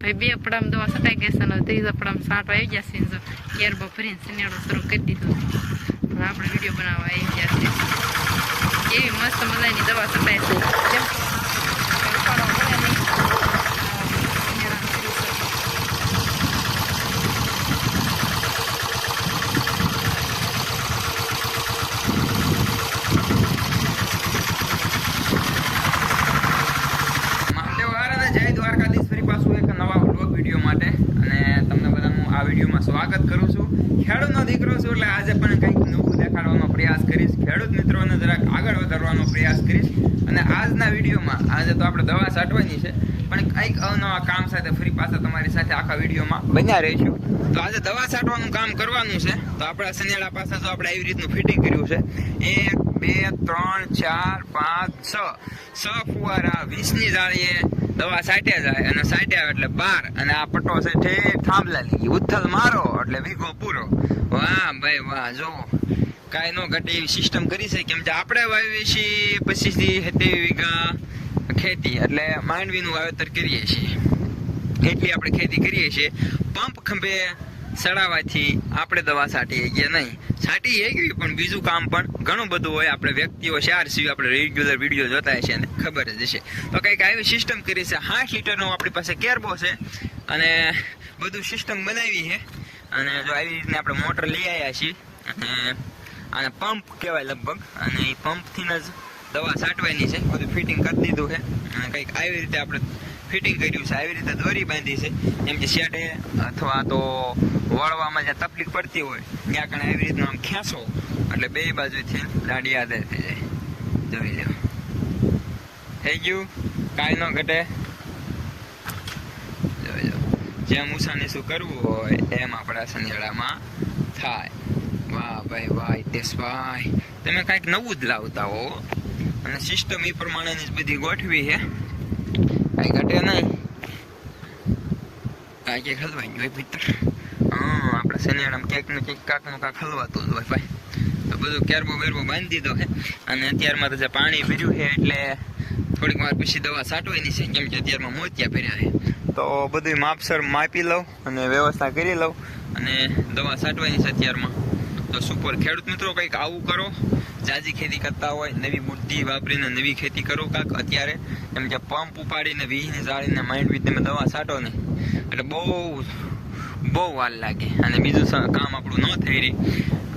भाई बे अपड़ाम दवा सटाई गई सन तीज अपड़ाम साट आई जैसे जो केर बफरीन सिनेड़ो शुरू कर दी तो આપણે વિડિયો બનાવવા આવી ગયા છે એવી મસ્ત મજાની દવા સટાઈ છે કેમ પાડો ભલે નહીં स्वागत करूँ छूँ खेडूतनो दीकरो छूं એટલે આજે પણ કંઈક નવું દેખાડવાનો પ્રયાસ કરીશ ખેડૂત મિત્રોને જરાક આગળ વધારવાનો પ્રયાસ કરીશ અને આજના વિડિયોમાં આજે તો આપણે દવા છાંટવાની છે પણ કંઈક અવનવા કામ સાથે ફરી પાછા તમારી સાથે આખા વિડિયોમાં બન્યા રહીશું તો આજે દવા છાંટવાનું કામ કરવાનું છે તો આપણા સનેડા પાસે તો આપણે આવી રીતનું ફિટિંગ કર્યું છે 1 2 3 4 5 6 ફુવારા 20 ની જાળીએ દવા સાટ્યા જાય અને સાટ્યા એટલે 12 અને આ પટ્ટો છે ઠેઠ થાંભલા લીધી ઉથલ મારો એટલે વીઘો પૂરો વાહ ભાઈ વાહ જો કાંઈ નો ઘટે એવી સિસ્ટમ કરી છે કેમ કે આપણે વાવીએ છીએ 25 થી 70 વીઘા ખેતી એટલે માંડવીનું વાવેતર કરીએ છીએ એટલી આપણે ખેતી કરીએ છીએ પંપ ખંભે સડાવવાથી આપણે દવા છાંટીએ કે નહીં છાંટી ગઈ પણ બીજું કામ પણ ઘણું બધું હોય આપણે વ્યક્તિઓ શેર છીએ આપણે રેગ્યુલર વિડીયો જોતા હશે અને ખબર જ હશે તો કંઈક આવી સિસ્ટમ કરી છે 8 લીટરનો આપણી પાસે કેરબો છે અને બધું સિસ્ટમ બનાવી છે અને જો આવી રીતને આપણે મોટર લઈ આવ્યા છીએ અને આને પંપ કહેવાય લગભગ અને એ પંપથી જ દવા છાંટવાની છે બધું ફિટિંગ કરી દીધું છે અને કંઈક આવી રીતે આપણે ફિટિંગ કર્યું છે આવી રીતે દોરી બાંધી છે જેમ કે શેડે અથવા તો વળવામાં જ્યાં તકલીફ પડતી હોય ત્યાં કણે આવી રીતનું આમ ખેંચો એટલે બે બાજુથી દાડી આદર થઈ જાય જોઈ લો થઈ ગયું કાંઈ ન ઘટે જોઈ લો જેમ ઉષાને શું કરવું હોય એમ આપણા સંજેડામાં થાય વાહ ભાઈ વાહ હિતેશભાઈ તમે કાંઈક નવું જ લાવતા હો અને સિસ્ટમ એ પ્રમાણેની જ બધી ગોઠવી છે કાંઈ ઘટે નહીં કાંઈ ક્યાંક હલવાઈ ગયું ભીતર આપણા શનિયાળામાં ક્યાંક ને ક્યાંક કાંકનું કાંક હલવાતું જ હોય ભાઈ તો બધું કેરબો બેરબો બાંધી દીધો છે અને અત્યારમાં તો જે પાણી ભર્યું છે એટલે થોડીક વાર પછી દવા છાંટવાની છે કેમ કે અત્યારમાં મોતિયા ભર્યા છે તો બધું માપસર માપી લઉં અને વ્યવસ્થા કરી લઉં અને દવા છાંટવાની છે અત્યારમાં તો સુપર ખેડૂત મિત્રો કંઈક આવું કરો જાજી ખેતી કરતા હોય નવી બુદ્ધિ વાપરીને નવી ખેતી કરો કાંક અત્યારે એમ કે પંપ ઉપાડીને વીજને જાળીને માઇન્ડ વીજ તમે દવા છાંટો ને એટલે બહુ વાર લાગે અને બીજું કામ આપણું ન થઈ રહી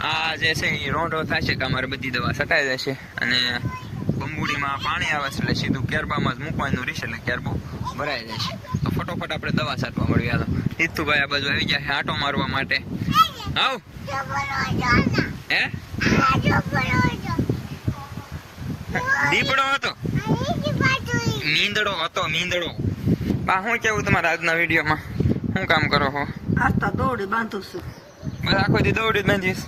આ જે છે એ રોંઢો થશે કે અમારે બધી દવા છટાઈ જશે અને બંબુડીમાં પાણી આવે છે એટલે સીધું કેરબામાં જ મૂકવાનું રહેશે એટલે કેરબો ભરાઈ જશે તો ફટોફટ આપણે દવા છાંટવા મળ્યું હાલો હિતુભાઈ આ બાજુ આવી ગયા છે આંટો મારવા માટે આવ હે દીપડો હતો મીંદડો બા શું કેવું તમારા આજના વિડીયોમાં શું કામ કરો છો આજ તો દોડી બાંધું છું બસ આખો દી દોડી જ બાંધીશ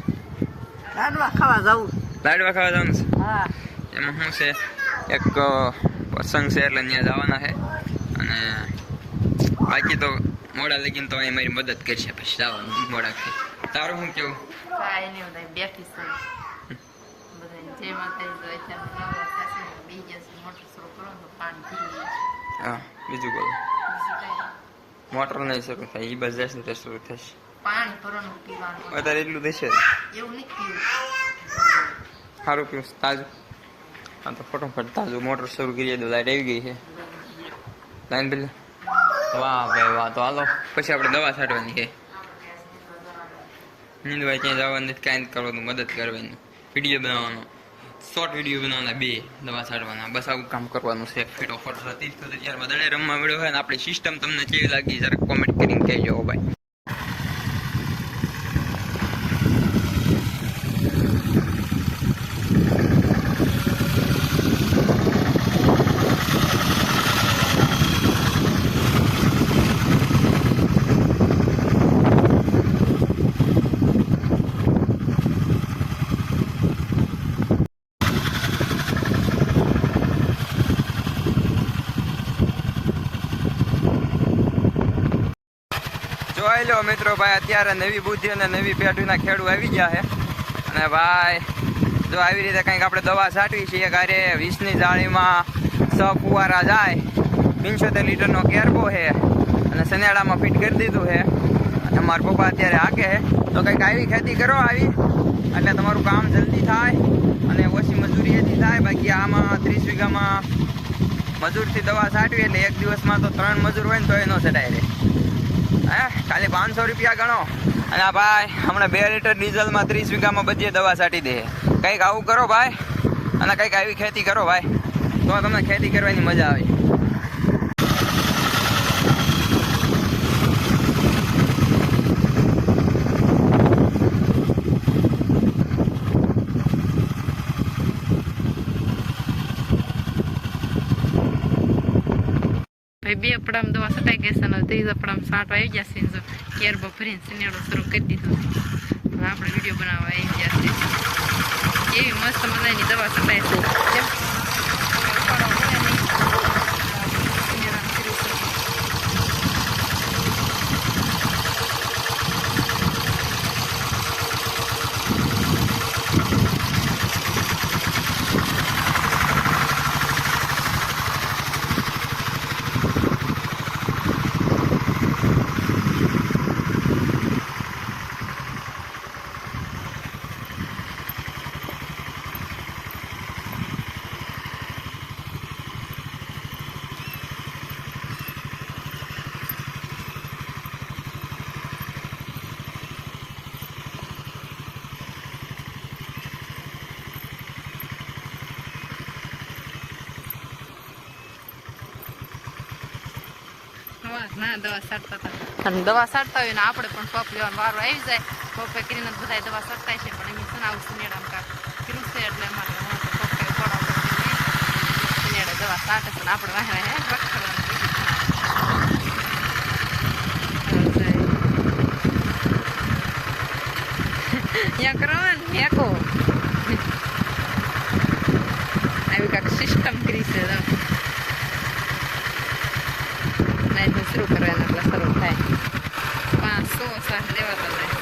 લાડવા ખાવા જવું જવાનું છે હા એમાં શું છે એક પ્રસંગ છે એટલે ત્યાં જવાના છે અને બાકી તો મોડા લગીને તો અહીં મારી મદદ કરશે પછી જવાનું મોડા ખાઈ તારું શું કેવું કાંઈ નહીં બધા બેઠી છે બધા જે માતાજી અત્યારે નવા થશે બીજા મોટર શરૂ કરો તો પાણી પી હા બીજું બોલો મોટર નહીં શરૂ થાય એ બસ જશે તો શરૂ થશે પાણી ભરવાનું પીવાનું અત્યારે એટલું થશે એવું નહીં પીવું સારું પીવું તાજું હા તો ફટોફટ તાજું મોટર શરૂ કરી દો લાઈટ આવી ગઈ છે લાઈન બિલ વાહ ભાઈ વાહ તો હાલો પછી આપણે દવા છાંટવાની છે નીંદવાય ક્યાંય જવાનું નથી કાંઈ કરવાનું મદદ કરવાની વિડીયો બનાવવાનો શોર્ટ વિડીયો બનાવવાના 2 દવા છાંટવાના બસ આવું કામ કરવાનું છે ફટોફટ હતી તો ત્યારમાં દડે રમવા મળ્યો હોય ને આપણી સિસ્ટમ તમને કેવી લાગી જરાક કોમેન્ટ કરીને કહેજો ભાઈ જોઈ લો મિત્રો ભાઈ અત્યારે નવી બુદ્ધિ અને નવી પેઢીના ખેડૂત આવી ગયા છે અને ભાઈ જો આવી રીતે કંઈક આપણે દવા છાંટવી છીએ ગારે 20 ની જાળીમાં 6 ફુવારા જાય 75 લીટરનો કેરબો છે અને સનેડામાં ફિટ કરી દીધું છે. અને મારા પપ્પા અત્યારે હાકે છે. તો કંઈક આવી ખેતી કરો આવી એટલે તમારું કામ જલ્દી થાય અને ઓછી મજૂરી એથી થાય. બાકી આમાં 30 વીઘામાં મજૂરથી દવા છાંટવી એટલે એક દિવસમાં તો 3 મજૂર હોય ને તો એનો ચડાય રહે. હે ખાલી 500 રૂપિયા ગણો અને આ ભાઈ હમણાં 2 લીટર ડીઝલમાં 30 વીઘામાં બધી દવા છાંટી દે. કંઈક આવું કરો ભાઈ અને કંઈક આવી ખેતી કરો ભાઈ, તો તમને ખેતી કરવાની મજા આવે. ભાઈ 2 પડામાં દવા છટાઈ ગઈ છે ને 3 પડામાં છાંટવા આવી ગયા છે. જો કેરબો ભરીને સિનેડો શરૂ કરી દીધો. હવે આપણે વિડીયો બનાવવા આવી ગયા છે. એવી મસ્ત મજાની દવા છટાય છે. કેમ ના દવા છાંટતા હતા અને દવા છાંટતા હોય ને આપણે પણ પપ લેવાનો વારો આવી જાય. પપ્પે કરીને બધા દવા છાંટતા છે પણ એમ સનાવ સિનેડામાં કાંક કર્યું છે એટલે અમારે પપ્પે પડાવ સિનેડા દવા છાંટે છે ને આપણે વાહે વાહે રખડવાનું કરો ને ફેંકો આવી કાંક સિસ્ટમ કરી છે. શરૂ કરવાના એટલે શરૂ થાય 500 લેવાતા જાય.